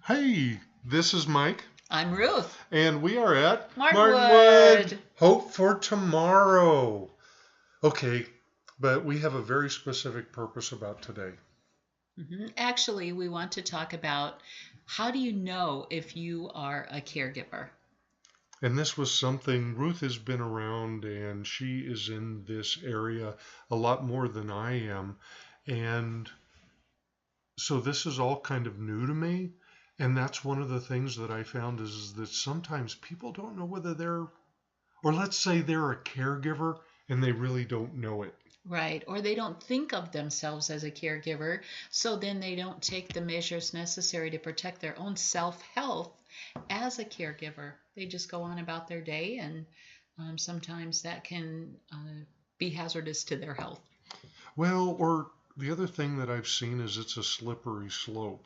Hey, this is Mike, I'm Ruth. and we are at Martinwood. Hope for Tomorrow. Okay, but we have a very specific purpose about today. Actually, we want to talk about how do you know if you are a caregiver? And this was something Ruth has been around, and she is in this area a lot more than I am. And so this is all kind of new to me. And that's one of the things that I found is that sometimes people don't know whether they're, or let's say they're a caregiver and they really don't know it. Right. Or they don't think of themselves as a caregiver, so then they don't take the measures necessary to protect their own self health as a caregiver. They just go on about their day, and sometimes that can be hazardous to their health. Well, or the other thing that I've seen is it's a slippery slope.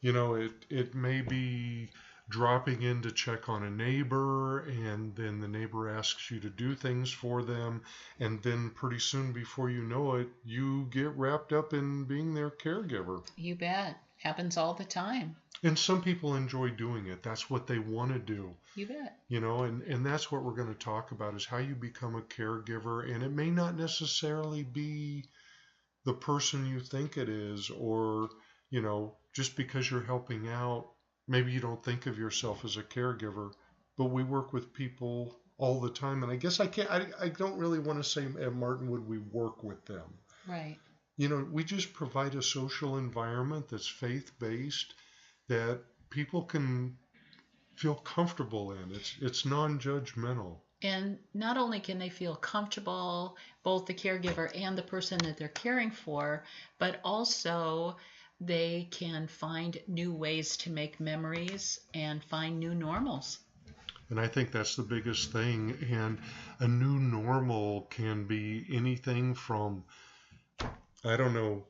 It may be dropping in to check on a neighbor, and then the neighbor asks you to do things for them, and then pretty soon, before you know it, you get wrapped up in being their caregiver. You bet. Happens all the time. And some people enjoy doing it. That's what they want to do, You bet. and that's what we're going to talk about is how you become a caregiver. And it may not necessarily be the person you think it is, or, just because you're helping out, maybe you don't think of yourself as a caregiver, but we work with people all the time. And I guess I don't really want to say at Martinwood we work with them. Right. We just provide a social environment that's faith based that people can feel comfortable in. It's non-judgmental. And not only can they feel comfortable, both the caregiver and the person that they're caring for, but also they can find new ways to make memories and find new normals. And I think that's the biggest thing. And a new normal can be anything from, I don't know.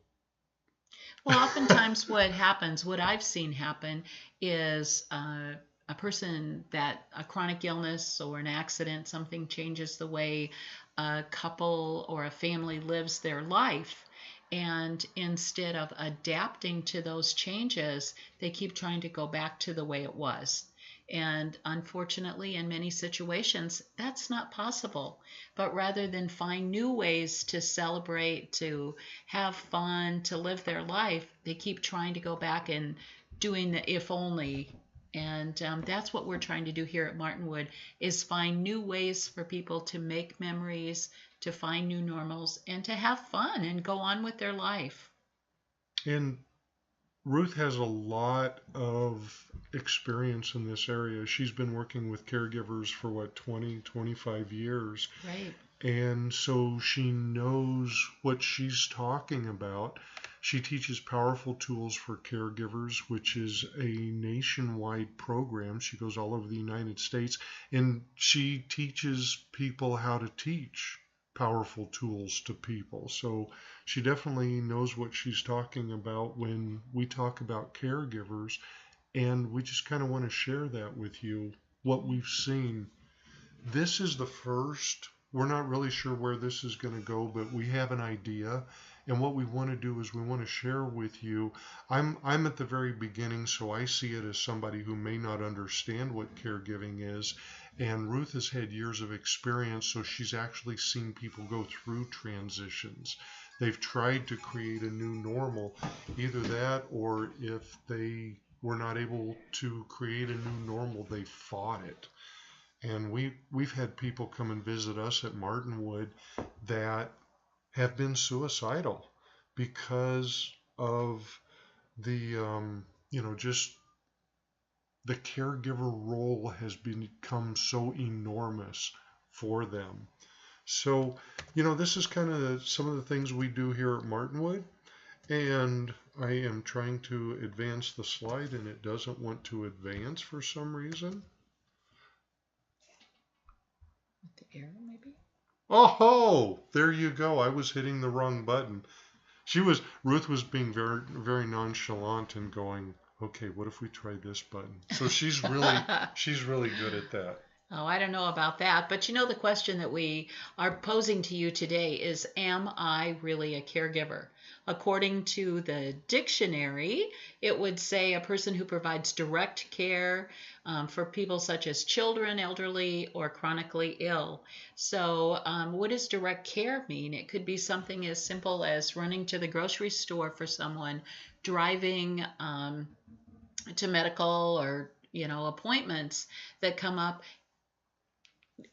Well, oftentimes what I've seen happen is a person that a chronic illness or an accident, something changes the way a couple or a family lives their life. And instead of adapting to those changes, they keep trying to go back to the way it was. And unfortunately, in many situations, that's not possible. But rather than find new ways to celebrate, to have fun, to live their life, they keep trying to go back and doing the if only. And that's what we're trying to do here at Martinwood is find new ways for people to make memories, to find new normals, and to have fun and go on with their life. And Ruth has a lot of experience in this area. She's been working with caregivers for what, 20, 25 years. Right. And so she knows what she's talking about. She teaches Powerful Tools for Caregivers, which is a nationwide program. She goes all over the United States, and she teaches people how to teach powerful tools to people. So she definitely knows what she's talking about when we talk about caregivers. And we just kind of want to share that with you, what we've seen. This is the first. We're not really sure where this is going to go, but we have an idea. And what we want to do is we want to share with you. I'm at the very beginning, so I see it as somebody who may not understand what caregiving is. And Ruth has had years of experience, so she's actually seen people go through transitions. They've tried to create a new normal, either that or if they were not able to create a new normal, they fought it. And we've had people come and visit us at Martinwood that have been suicidal because of the just the caregiver role has become so enormous for them. So, this is kind of some of the things we do here at Martinwood. And I am trying to advance the slide and it doesn't want to advance for some reason. The arrow, maybe? Oh, there you go. I was hitting the wrong button. Ruth was being very, very nonchalant and going, okay, what if we try this button? So she's really good at that. Oh, I don't know about that, but the question that we are posing to you today is, am I really a caregiver? According to the dictionary, it would say a person who provides direct care for people such as children, elderly, or chronically ill. So, what does direct care mean? It could be something as simple as running to the grocery store for someone, driving to medical or appointments that come up,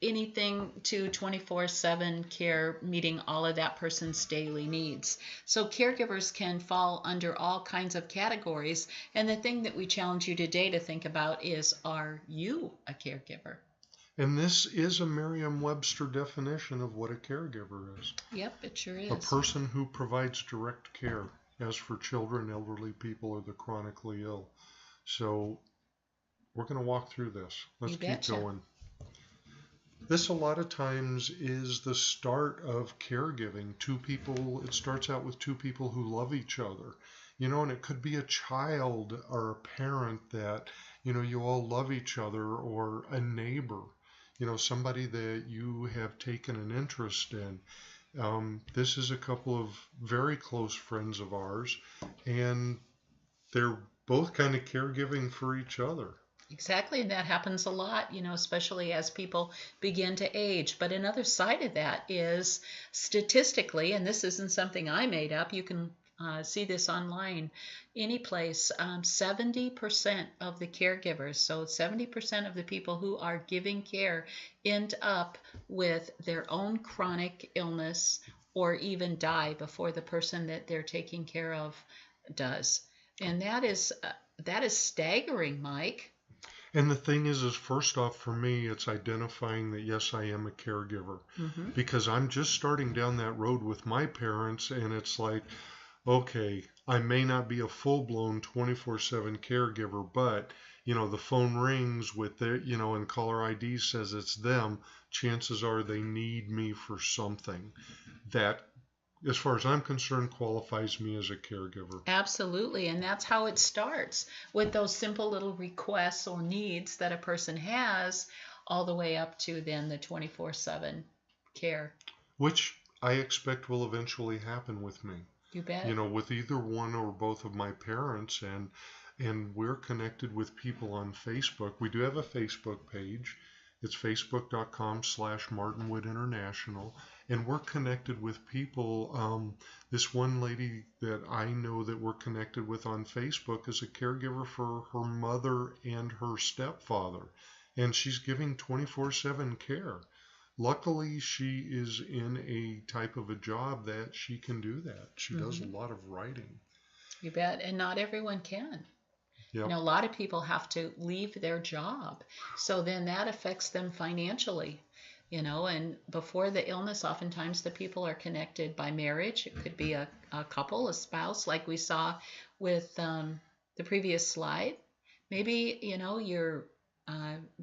anything to 24/7 care, meeting all of that person's daily needs. So caregivers can fall under all kinds of categories. And the thing that we challenge you today to think about is, are you a caregiver? And this is a Merriam-Webster definition of what a caregiver is. Yep, it sure A is. person who provides direct care, as for children, elderly people, or the chronically ill. So we're going to walk through this. Let's keep going. This a lot of times is the start of caregiving. It starts out with two people who love each other, and it could be a child or a parent that, you all love each other, or a neighbor, somebody that you have taken an interest in. This is a couple of very close friends of ours, and they're both kind of caregiving for each other. Exactly, and that happens a lot, especially as people begin to age. But another side of that is, statistically, and this isn't something I made up, you can see this online, any place, 70% of the caregivers, so 70% of the people who are giving care, end up with their own chronic illness or even die before the person that they're taking care of does. And that is staggering, Mike. And the thing is first off, for me, it's identifying that, yes, I am a caregiver. Mm-hmm. Because I'm just starting down that road with my parents, and it's like, okay, I may not be a full-blown 24/7 caregiver, but, the phone rings with their, and caller ID says it's them. Chances are they need me for something that, as far as I'm concerned, qualifies me as a caregiver. Absolutely. And that's how it starts, with those simple little requests or needs that a person has, all the way up to then the 24/7 care. Which I expect will eventually happen with me. You bet. With either one or both of my parents, and we're connected with people on Facebook. We do have a Facebook page. It's facebook.com/Martinwood International. And we're connected with people. This one lady that I know that we're connected with on Facebook is a caregiver for her mother and her stepfather. And she's giving 24/7 care. Luckily, she is in a type of a job that she can do that. She does a lot of writing. You bet. And not everyone can. Yep. A lot of people have to leave their job. So then that affects them financially. And before the illness, oftentimes the people are connected by marriage. It could be a couple, a spouse, like we saw with the previous slide. Maybe, you're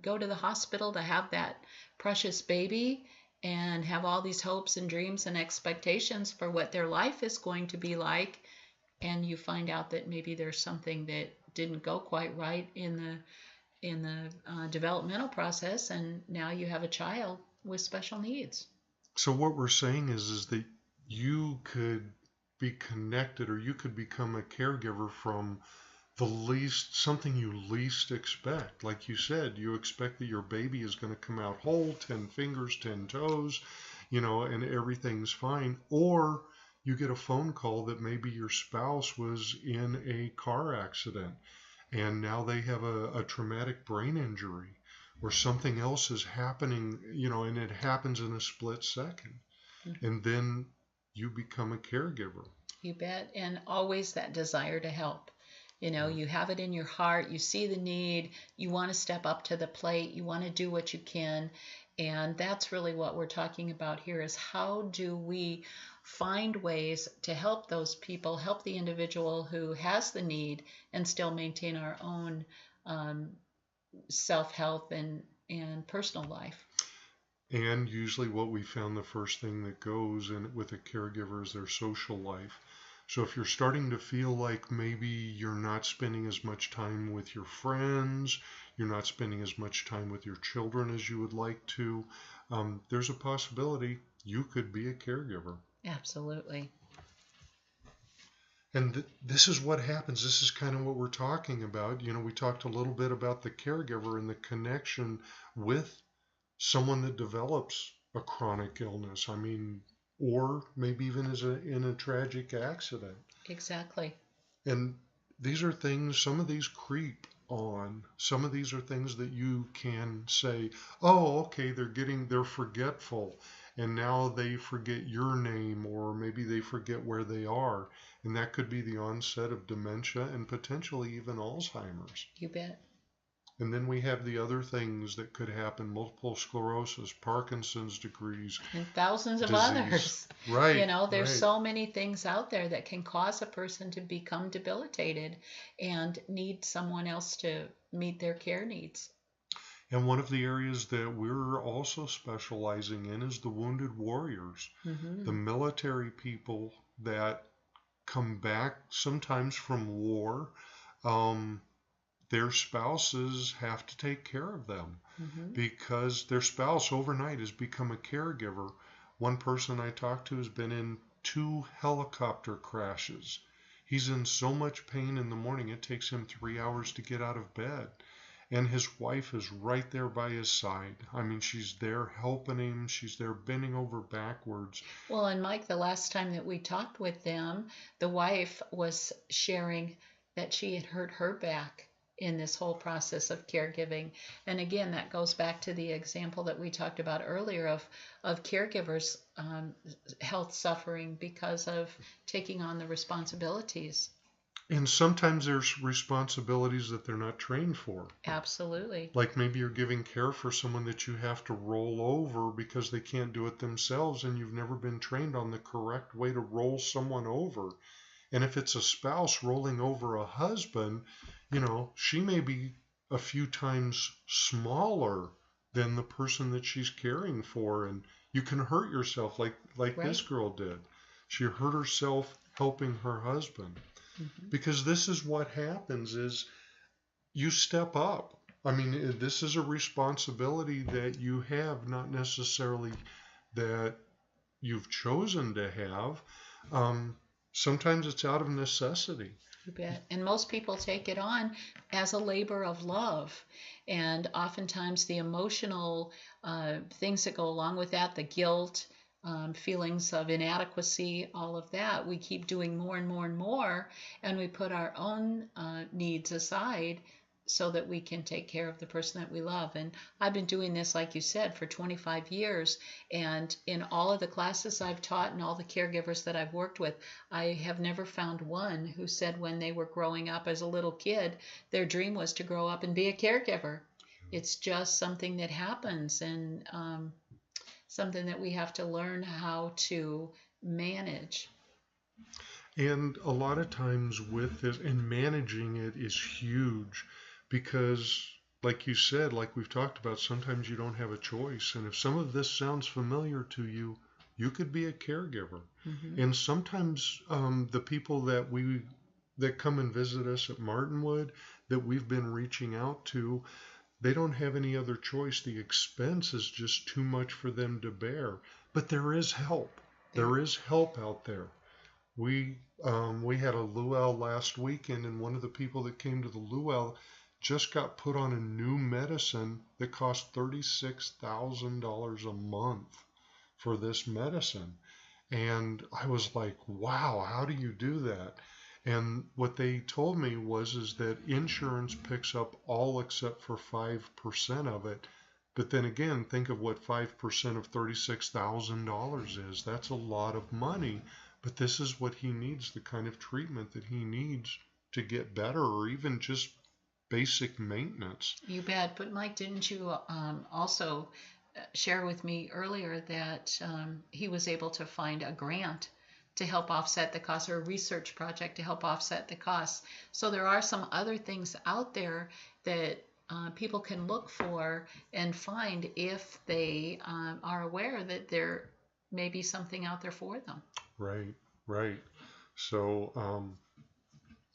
go to the hospital to have that precious baby and have all these hopes and dreams and expectations for what their life is going to be like. And you find out that maybe there's something that didn't go quite right in the developmental process, and now you have a child with special needs. So what we're saying is that you could be connected, or you could become a caregiver from something you least expect. Like you said, you expect that your baby is going to come out whole, 10 fingers, 10 toes, and everything's fine. Or you get a phone call that maybe your spouse was in a car accident and now they have a traumatic brain injury, or something else is happening, and it happens in a split second. Mm-hmm. And then you become a caregiver. You bet. And always that desire to help. You have it in your heart, you see the need, you want to step up to the plate, you want to do what you can. And that's really what we're talking about here, is how do we find ways to help those people, help the individual who has the need, and still maintain our own self-health and personal life. And usually what we found, the first thing that goes in with a caregiver is their social life. So if you're starting to feel like maybe you're not spending as much time with your friends, you're not spending as much time with your children as you would like to, there's a possibility you could be a caregiver. Absolutely. And this is what happens. This is kind of what we're talking about. We talked a little bit about the caregiver and the connection with someone that develops a chronic illness. I mean, or maybe even in a tragic accident. Exactly. And these are things, some of these creep on. Some of these are things that you can say, oh, okay, they're forgetful. And now they forget your name, or maybe they forget where they are. And that could be the onset of dementia and potentially even Alzheimer's. You bet. And then we have the other things that could happen: multiple sclerosis, Parkinson's disease, And thousands of disease. others. Right. There's right. so many things out there that can cause a person to become debilitated and need someone else to meet their care needs. And one of the areas that we're also specializing in is the wounded warriors, the military people that come back sometimes from war. Their spouses have to take care of them because their spouse overnight has become a caregiver. One person I talked to has been in 2 helicopter crashes. He's in so much pain in the morning, it takes him 3 hours to get out of bed. And his wife is right there by his side. I mean, she's there helping him. She's there bending over backwards. Well, and Mike, the last time that we talked with them, the wife was sharing that she had hurt her back in this whole process of caregiving. And again, that goes back to the example that we talked about earlier of caregivers' health suffering because of taking on the responsibilities. And sometimes there's responsibilities that they're not trained for. Absolutely. Like maybe you're giving care for someone that you have to roll over because they can't do it themselves, and you've never been trained on the correct way to roll someone over. And if it's a spouse rolling over a husband, she may be a few times smaller than the person that she's caring for, and you can hurt yourself like Right. this girl did. She hurt herself helping her husband. Because this is what happens is you step up. I mean, this is a responsibility that you have, not necessarily that you've chosen to have. Sometimes it's out of necessity. You bet. And most people take it on as a labor of love. And oftentimes the emotional things that go along with that, the guilt, feelings of inadequacy, all of that, we keep doing more and more and more, and we put our own needs aside so that we can take care of the person that we love. And I've been doing this, like you said, for 25 years. And in all of the classes I've taught and all the caregivers that I've worked with, I have never found one who said when they were growing up as a little kid, their dream was to grow up and be a caregiver. It's just something that happens, and something that we have to learn how to manage. And a lot of times with this, and managing it is huge because, like you said, like we've talked about, sometimes you don't have a choice. And if some of this sounds familiar to you, you could be a caregiver. And sometimes the people that come and visit us at Martinwood that we've been reaching out to, they don't have any other choice. The expense is just too much for them to bear. But there is help. There is help out there. We had a luau last weekend, and one of the people that came to the luau just got put on a new medicine that cost $36,000 a month for this medicine. And I was like, wow, how do you do that? And what they told me is that insurance picks up all except for 5% of it. But then again, think of what 5% of $36,000 is. That's a lot of money. But this is what he needs, the kind of treatment that he needs to get better, or even just basic maintenance. You bet. But Mike, didn't you also share with me earlier that he was able to find a grant to help offset the cost, or a research project to help offset the costs? So there are some other things out there that people can look for and find if they are aware that there may be something out there for them. Right, right. So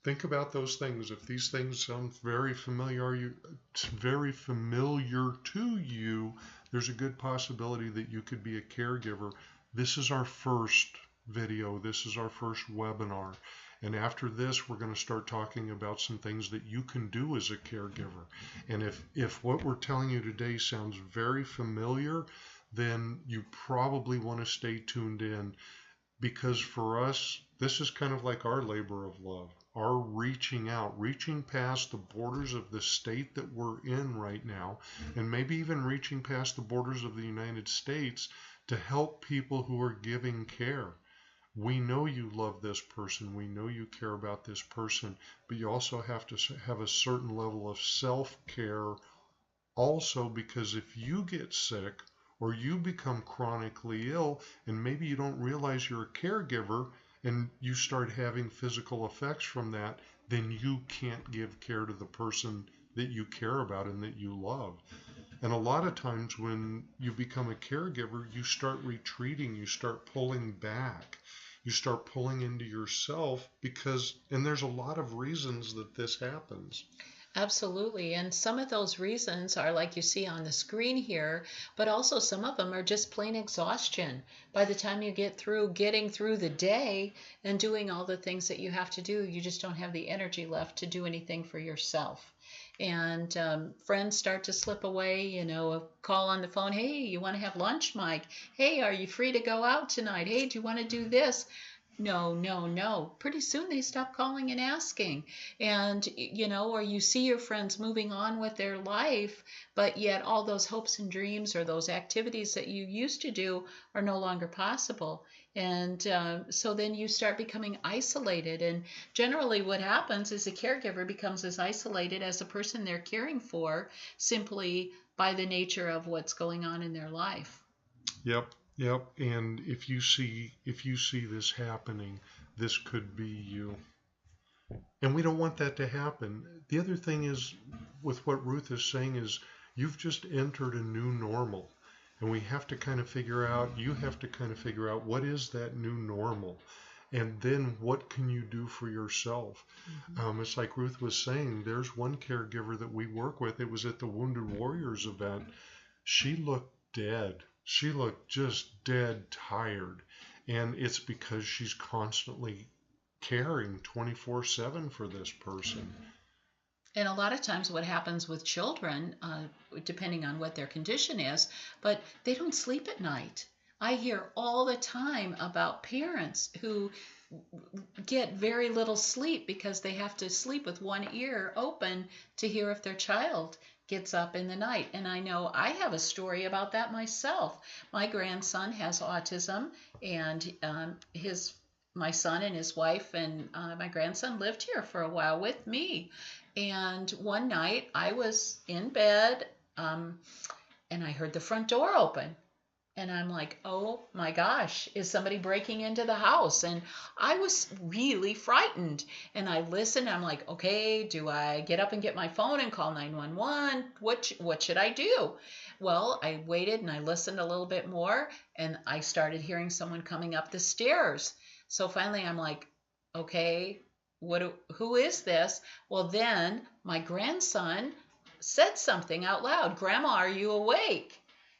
think about those things. If these things sound very familiar, very familiar to you, there's a good possibility that you could be a caregiver. This is our first video. This is our first webinar. And after this, we're going to start talking about some things that you can do as a caregiver. And if what we're telling you today sounds very familiar, then you probably want to stay tuned in, because for us, this is kind of like our labor of love, our reaching out, reaching past the borders of the state that we're in right now, and maybe even reaching past the borders of the United States to help people who are giving care. We know you love this person, we know you care about this person, but you also have to have a certain level of self-care also, because if you get sick or you become chronically ill and maybe you don't realize you're a caregiver and you start having physical effects from that, then you can't give care to the person that you care about and that you love. And a lot of times when you become a caregiver, you start retreating, you start pulling back, you start pulling into yourself, and there's a lot of reasons that this happens. Absolutely. And some of those reasons are like you see on the screen here, but also some of them are just plain exhaustion. By the time you get through getting through the day and doing all the things that you have to do, you just don't have the energy left to do anything for yourself. And friends start to slip away, a call on the phone. Hey, you want to have lunch, Mike? Hey, are you free to go out tonight? Hey, do you want to do this? No, no, no. Pretty soon they stop calling and asking. And, or you see your friends moving on with their life, but yet all those hopes and dreams or those activities that you used to do are no longer possible. And so then you start becoming isolated. And generally what happens is the caregiver becomes as isolated as the person they're caring for, simply by the nature of what's going on in their life. Yep. Yep, and if you see this happening, this could be you. And we don't want that to happen. The other thing is, with what Ruth is saying, is you've just entered a new normal. And we have to kind of figure out, you have to kind of figure out, what is that new normal? And then what can you do for yourself? Mm-hmm. It's like Ruth was saying, there's one caregiver that we work with. It was at the Wounded Warriors event. She looked dead. She looked just dead tired. And it's because she's constantly caring 24/7 for this person. And a lot of times what happens with children, depending on what their condition is, but they don't sleep at night. I hear all the time about parents who get very little sleep because they have to sleep with one ear open to hear if their child gets up in the night. And I know I have a story about that myself. My grandson has autism, and my son and his wife and my grandson lived here for a while with me. And one night I was in bed, and I heard the front door open. And I'm like, oh my gosh, is somebody breaking into the house? And I was really frightened. And I listened. I'm like, okay, do I get up and get my phone and call 911? What should I do? Well, I waited and I listened a little bit more, and I started hearing someone coming up the stairs. So finally I'm like, okay, who is this? Well, then my grandson said something out loud. Grandma, are you awake?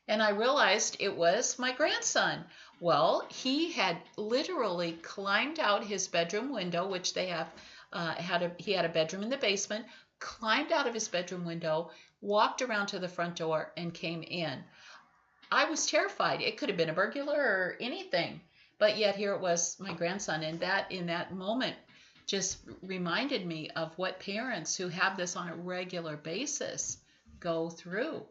And I realized it was my grandson. Well, he had literally climbed out his bedroom window, which they have he had a bedroom in the basement, climbed out of his bedroom window, walked around to the front door, and came in. I was terrified. It could have been a burglar or anything, but yet here it was my grandson. And that in that moment just reminded me of what parents who have this on a regular basis go through.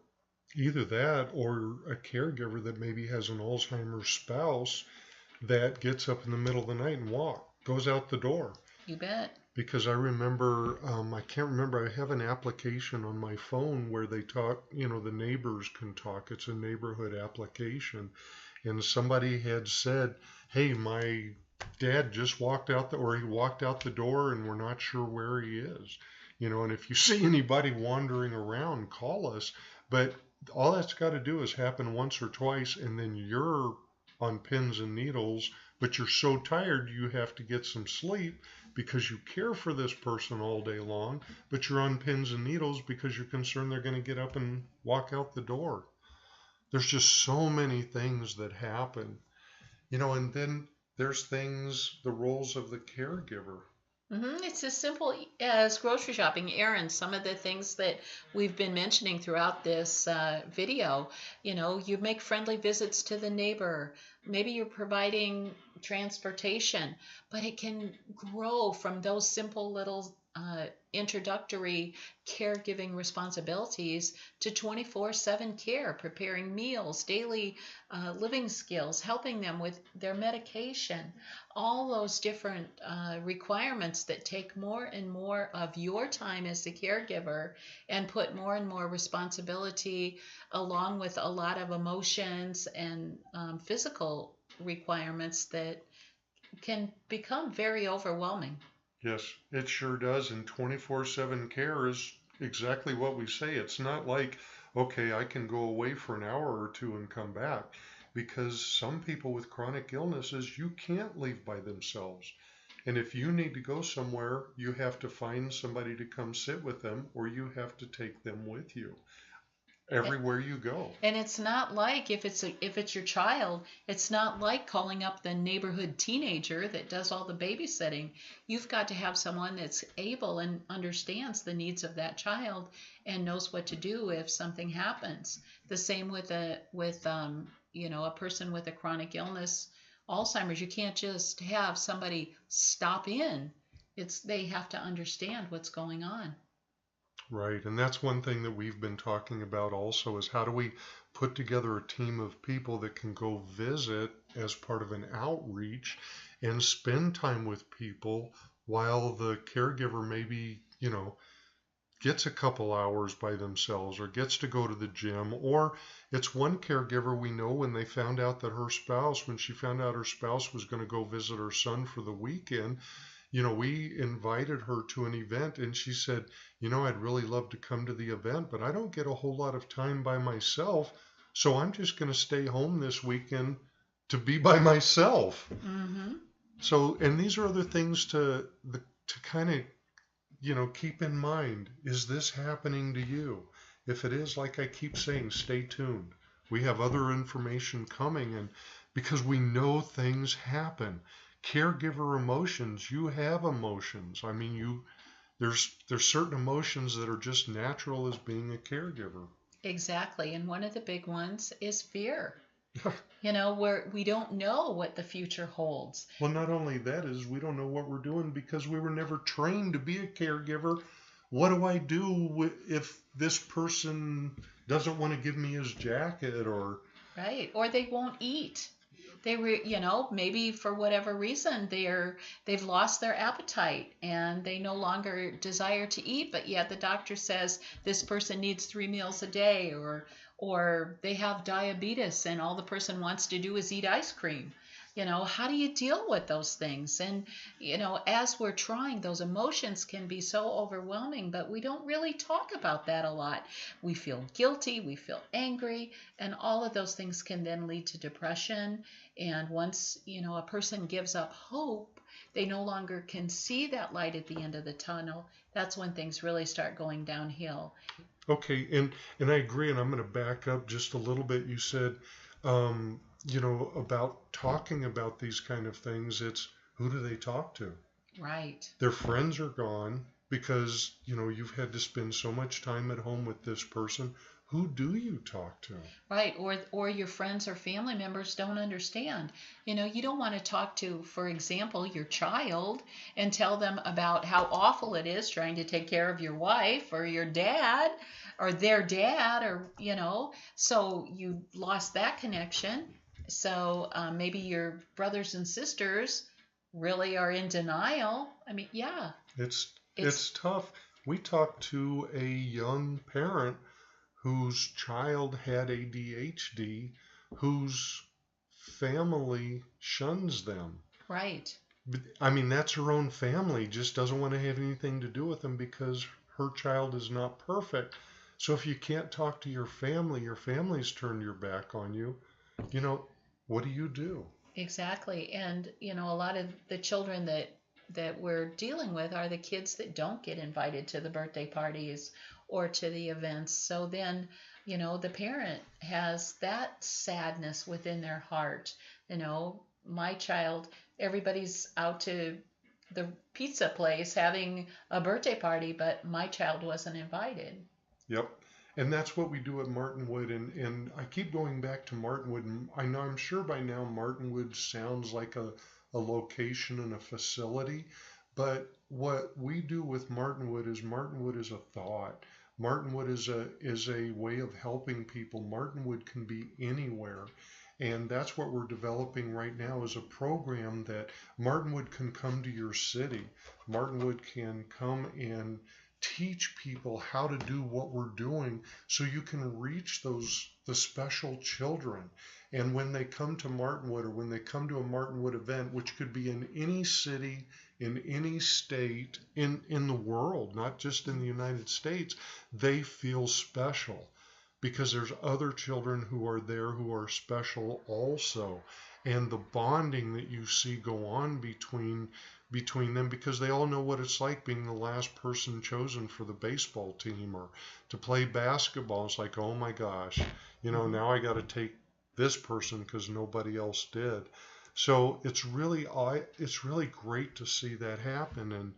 Either that, or a caregiver that maybe has an Alzheimer's spouse that gets up in the middle of the night and goes out the door. You bet. Because I remember, I can't remember, I have an application on my phone where they talk, the neighbors can talk. It's a neighborhood application. And somebody had said, hey, my dad just walked out he walked out the door and we're not sure where he is. And if you see anybody wandering around, call us. But all that's got to do is happen once or twice, and then you're on pins and needles but you're so tired you have to get some sleep because you care for this person all day long, but you're on pins and needles because you're concerned they're going to get up and walk out the door. There's just so many things that happen, and then there's things, the roles of the caregiver. It's as simple as grocery shopping, errands, some of the things that we've been mentioning throughout this video. You make friendly visits to the neighbor. Maybe you're providing transportation, but it can grow from those simple little introductory caregiving responsibilities to 24/7 care, preparing meals, daily living skills, helping them with their medication, all those different requirements that take more and more of your time as the caregiver and put more and more responsibility along with a lot of emotions and physical requirements that can become very overwhelming. Yes, it sure does. And 24/7 care is exactly what we say. It's not like, okay, I can go away for an hour or two and come back. Because some people with chronic illnesses, you can't leave by themselves. And if you need to go somewhere, you have to find somebody to come sit with them, or you have to take them with you everywhere you go. And it's not like if it's your child, it's not like calling up the neighborhood teenager that does all the babysitting. You've got to have someone that's able and understands the needs of that child and knows what to do if something happens. The same with a person with a chronic illness, Alzheimer's. You can't just have somebody stop in. They have to understand what's going on. Right, and that's one thing that we've been talking about also is how do we put together a team of people that can go visit as part of an outreach and spend time with people while the caregiver maybe, gets a couple hours by themselves or gets to go to the gym. Or it's one caregiver we know when they found out that when she found out her spouse was going to go visit her son for the weekend, we invited her to an event and she said, I'd really love to come to the event, but I don't get a whole lot of time by myself. So I'm just going to stay home this weekend to be by myself. Mm-hmm. So, and these are other things to kind of, keep in mind. Is this happening to you? If it is, like I keep saying, stay tuned. We have other information coming, and because we know things happen. Caregiver emotions, you have emotions. I mean, there's certain emotions that are just natural as being a caregiver. Exactly. And one of the big ones is fear. Where we don't know what the future holds. Well, not only that is we don't know what we're doing because we were never trained to be a caregiver. What do I do if this person doesn't want to give me his jacket or... Right. Or they won't eat. Maybe for whatever reason they've lost their appetite and they no longer desire to eat, but yet the doctor says this person needs 3 meals a day, or they have diabetes and all the person wants to do is eat ice cream. How do you deal with those things? And, as we're trying, those emotions can be so overwhelming, but we don't really talk about that a lot. We feel guilty, we feel angry, and all of those things can then lead to depression. And once, a person gives up hope, they no longer can see that light at the end of the tunnel. That's when things really start going downhill. Okay, and I agree, and I'm going to back up just a little bit. You said, about talking about these kind of things. It's who do they talk to? Right. Their friends are gone because, you've had to spend so much time at home with this person. Who do you talk to? Right. Or your friends or family members don't understand. You don't want to talk to, for example, your child and tell them about how awful it is trying to take care of your wife or your dad or their dad, or, so you lost that connection. So maybe your brothers and sisters really are in denial. I mean, yeah. It's tough. We talked to a young parent whose child had ADHD, whose family shuns them. Right. I mean, that's her own family, just doesn't want to have anything to do with them because her child is not perfect. So if you can't talk to your family's turned your back on you, what do you do? Exactly. And, a lot of the children that we're dealing with are the kids that don't get invited to the birthday parties or to the events. So then, the parent has that sadness within their heart. My child, everybody's out to the pizza place having a birthday party, but my child wasn't invited. Yep. And that's what we do at Martinwood. And I keep going back to Martinwood. And I know, I'm sure by now Martinwood sounds like a location and a facility. But what we do with Martinwood is a thought. Martinwood is a way of helping people. Martinwood can be anywhere. And that's what we're developing right now is a program that Martinwood can come to your city. Martinwood can come and teach people how to do what we're doing so you can reach the special children. And when they come to Martinwood or when they come to a Martinwood event, which could be in any city, in any state, in the world, not just in the United States, they feel special because there's other children who are there who are special also. And the bonding that you see go on between them because they all know what it's like being the last person chosen for the baseball team or to play basketball. It's like, oh my gosh, now I got to take this person because nobody else did. So it's really great to see that happen. And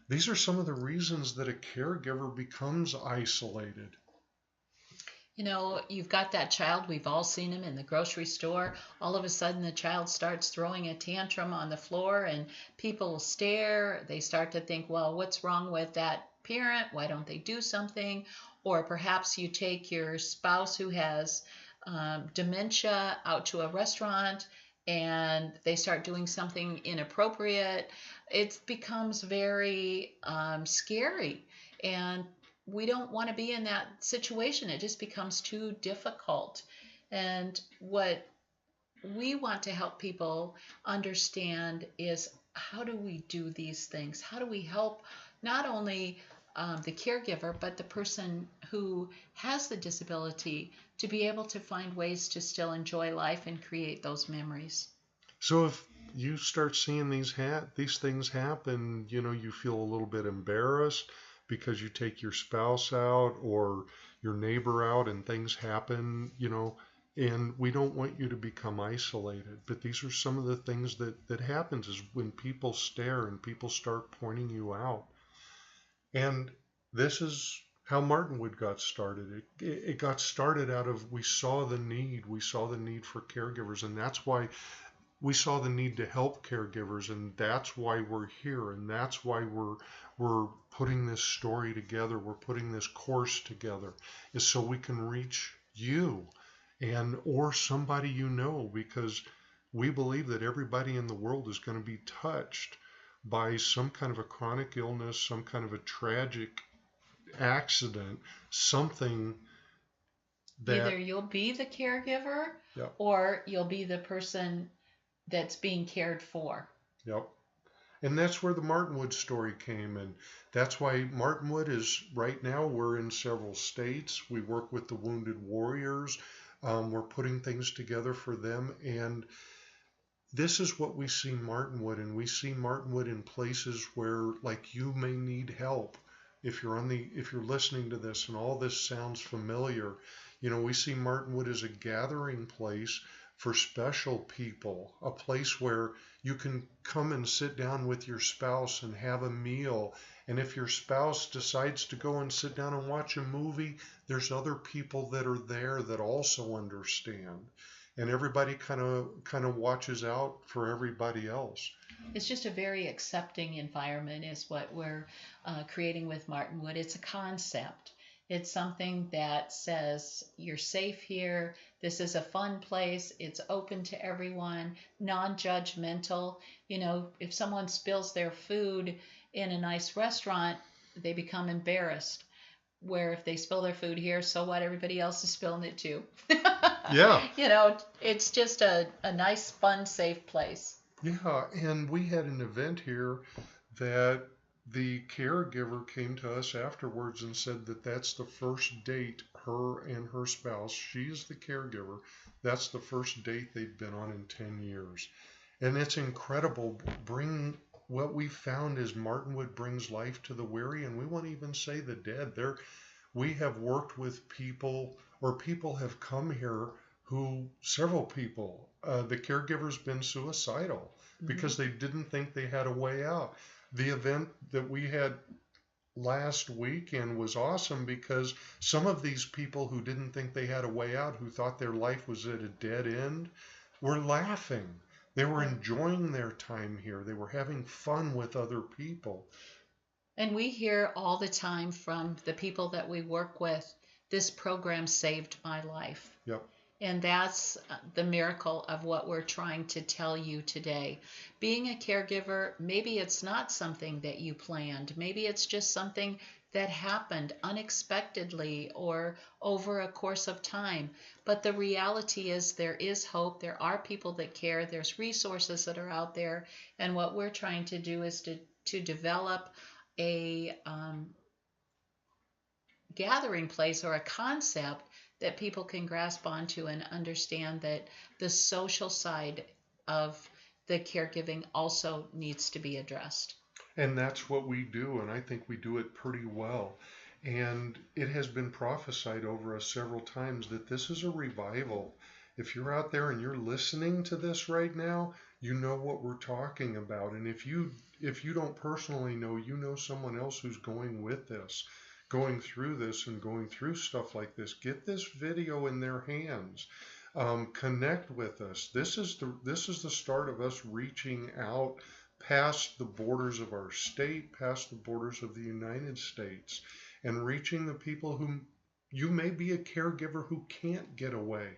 these are some of the reasons that a caregiver becomes isolated. You've got that child, we've all seen him in the grocery store. All of a sudden, the child starts throwing a tantrum on the floor, and people stare. They start to think, well, what's wrong with that parent? Why don't they do something? Or perhaps you take your spouse who has dementia out to a restaurant and they start doing something inappropriate. It becomes very scary. And we don't want to be in that situation. It just becomes too difficult. And what we want to help people understand is how do we do these things? How do we help not only the caregiver, but the person who has the disability to be able to find ways to still enjoy life and create those memories? So if you start seeing these things happen, you feel a little bit embarrassed because you take your spouse out or your neighbor out and things happen, and we don't want you to become isolated. But these are some of the things that happens is when people stare and people start pointing you out. And this is how Martinwood got started. It got started out of we saw the need for caregivers, and that's why we saw the need to help caregivers, and that's why we're here, and that's why we're putting this story together, we're putting this course together, is so we can reach you and or somebody because we believe that everybody in the world is going to be touched by some kind of a chronic illness, some kind of a tragic accident, something that Either you'll be the caregiver yeah, or you'll be the person that's being cared for. yep. And that's where the Martinwood story came. And that's why Martinwood is right now, we're in several states. We work with the Wounded Warriors. We're putting things together for them. And this is what we see Martinwood. And we see Martinwood in places where, like, you may need help. If you're listening to this and all this sounds familiar, we see Martinwood as a gathering place for special people, a place where you can come and sit down with your spouse and have a meal. And if your spouse decides to go and sit down and watch a movie, there's other people that are there that also understand. And everybody kind of watches out for everybody else. It's just a very accepting environment, is what we're creating with Martinwood. It's a concept. It's something that says you're safe here. This is a fun place. It's open to everyone, non judgmental. If someone spills their food in a nice restaurant, they become embarrassed. Where if they spill their food here, so what? Everybody else is spilling it too. Yeah. It's just a nice, fun, safe place. Yeah, and we had an event here that the caregiver came to us afterwards and said that that's the first date her and her spouse, she's the caregiver, That's the first date they've been on in 10 years. And it's incredible. What we found is Martinwood brings life to the weary, and we won't even say the dead. We have worked with people, or people have come here several people, the caregiver's been suicidal because they didn't think they had a way out. The event that we had last weekend was awesome because some of these people who didn't think they had a way out, who thought their life was at a dead end, were laughing. They were enjoying their time here. They were having fun with other people. And we hear all the time from the people that we work with, this program saved my life. Yep. And that's the miracle of what we're trying to tell you today. Being a caregiver, maybe it's not something that you planned. Maybe it's just something that happened unexpectedly or over a course of time. But the reality is there is hope. There are people that care. There's resources that are out there. And what we're trying to do is to develop a gathering place or a concept that people can grasp onto and understand that the social side of the caregiving also needs to be addressed. And that's what we do, and I think we do it pretty well. And it has been prophesied over us several times that this is a revival. If you're out there and you're listening to this right now, you know what we're talking about. And if you don't personally know, you know someone else who's going with this, going through this and going through stuff like this, get this video in their hands. Connect with us. This is the start of us reaching out past the borders of our state, past the borders of the United States, and reaching the people who you may be a caregiver who can't get away.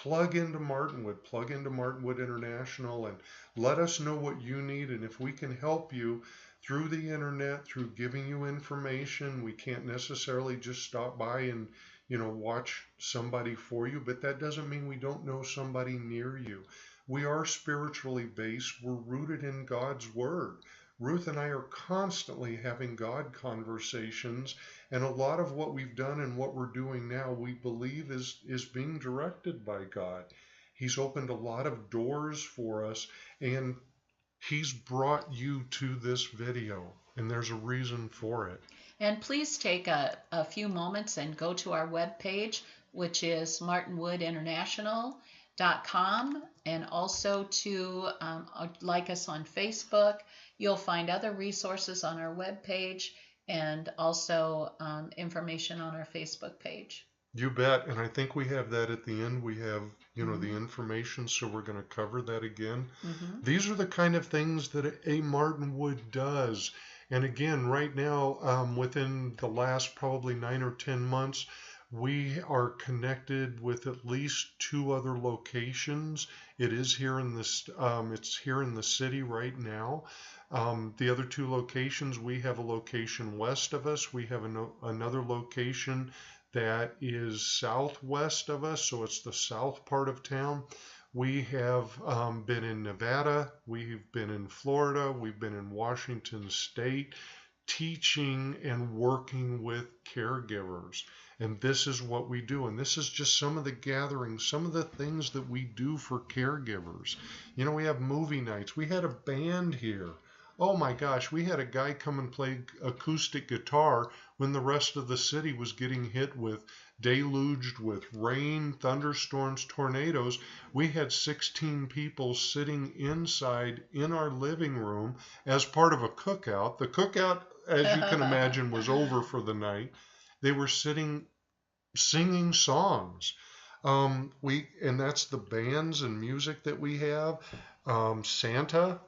Plug into Martinwood International, and let us know what you need. And if we can help you through the internet, through giving you information, we can't necessarily just stop by and, watch somebody for you, but that doesn't mean we don't know somebody near you. We are spiritually based. We're rooted in God's Word. Ruth and I are constantly having God conversations, and a lot of what we've done and what we're doing now, we believe is being directed by God. He's opened a lot of doors for us, and He's brought you to this video, and there's a reason for it. And please take a few moments and go to our webpage, which is martinwoodinternational.com, and also to like us on Facebook. You'll find other resources on our webpage and also information on our Facebook page. You bet. And I think we have that at the end. We have, the information, so we're going to cover that again. These are the kind of things that a Martinwood does. And again, right now, within the last probably 9 or 10 months, we are connected with at least 2 other locations. It is here in this, it's here in the city right now. The other 2 locations, we have a location west of us. We have another location that is southwest of us, so it's the south part of town. We have been in Nevada, we've been in Florida, we've been in Washington State, teaching and working with caregivers. And this is what we do. And this is just some of the gatherings, some of the things that we do for caregivers. We have movie nights. We had a band here. Oh my gosh, we had a guy come and play acoustic guitar when the rest of the city was getting hit with, deluged with rain, thunderstorms, tornadoes. We had 16 people sitting inside in our living room as part of a cookout. The cookout, as you can imagine, was over for the night. They were sitting, singing songs. And that's the bands and music that we have. Santa.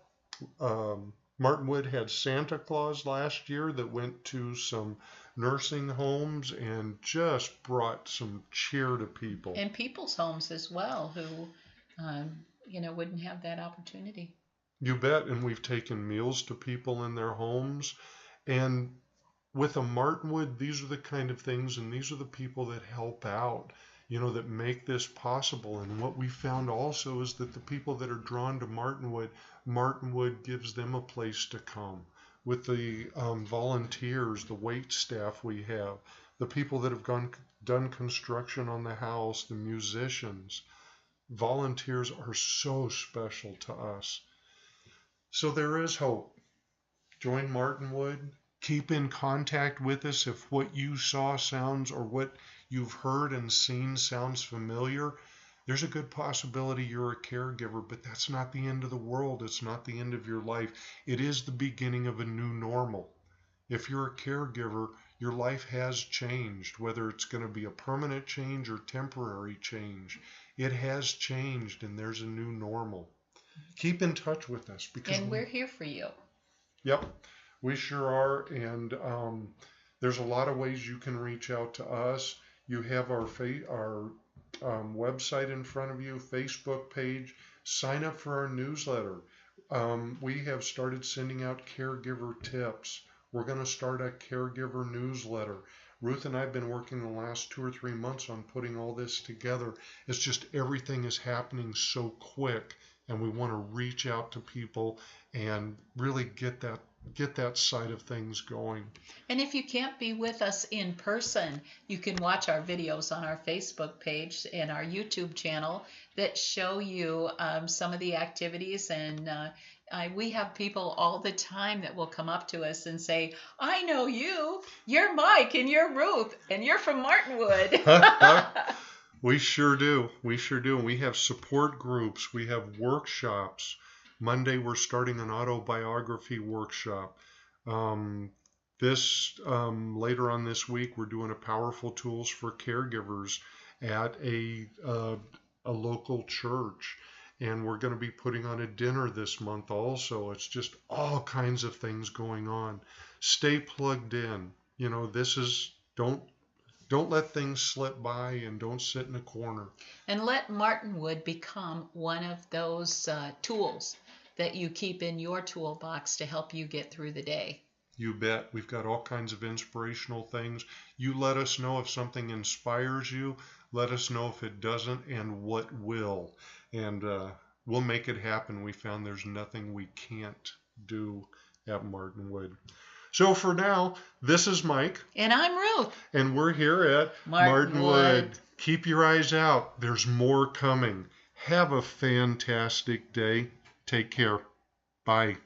Martinwood had Santa Claus last year that went to some nursing homes and just brought some cheer to people. And people's homes as well who, wouldn't have that opportunity. You bet. And we've taken meals to people in their homes. And with a Martinwood, these are the kind of things, and these are the people that help out, that make this possible. And what we found also is that the people that are drawn to Martinwood gives them a place to come. With the volunteers, the wait staff we have, the people that have done construction on the house, the musicians, Volunteers are so special to us. So there is hope. Join Martinwood. Keep in contact with us if what you saw sounds, or what you've heard and seen sounds familiar. There's a good possibility you're a caregiver, but that's not the end of the world. It's not the end of your life. It is the beginning of a new normal. If you're a caregiver, your life has changed, whether it's going to be a permanent change or temporary change. It has changed, and there's a new normal. Keep in touch with us, because we're here for you. Yep, we sure are. And there's a lot of ways you can reach out to us. You have our website in front of you, Facebook page. Sign up for our newsletter. We have started sending out caregiver tips. We're going to start a caregiver newsletter. Ruth and I have been working the last 2 or 3 months on putting all this together. It's just everything is happening so quick, and we want to reach out to people and really get that side of things going. And if you can't be with us in person, you can watch our videos on our Facebook page and our YouTube channel that show you some of the activities. And we have people all the time that will come up to us and say, I know you. You're Mike and you're Ruth and you're from Martinwood. We sure do. We sure do. And we have support groups. We have workshops. Monday, we're starting an autobiography workshop. Later on this week, we're doing a powerful tools for caregivers at a local church. And we're going to be putting on a dinner this month also. It's just all kinds of things going on. Stay plugged in. You know, don't let things slip by, and don't sit in a corner. And let Martinwood become one of those tools that you keep in your toolbox to help you get through the day. You bet. We've got all kinds of inspirational things. You let us know if something inspires you. Let us know if it doesn't, and what will. And we'll make it happen. We found there's nothing we can't do at Martinwood. So for now, this is Mike. And I'm Ruth. And we're here at Martinwood. Keep your eyes out. There's more coming. Have a fantastic day. Take care. Bye.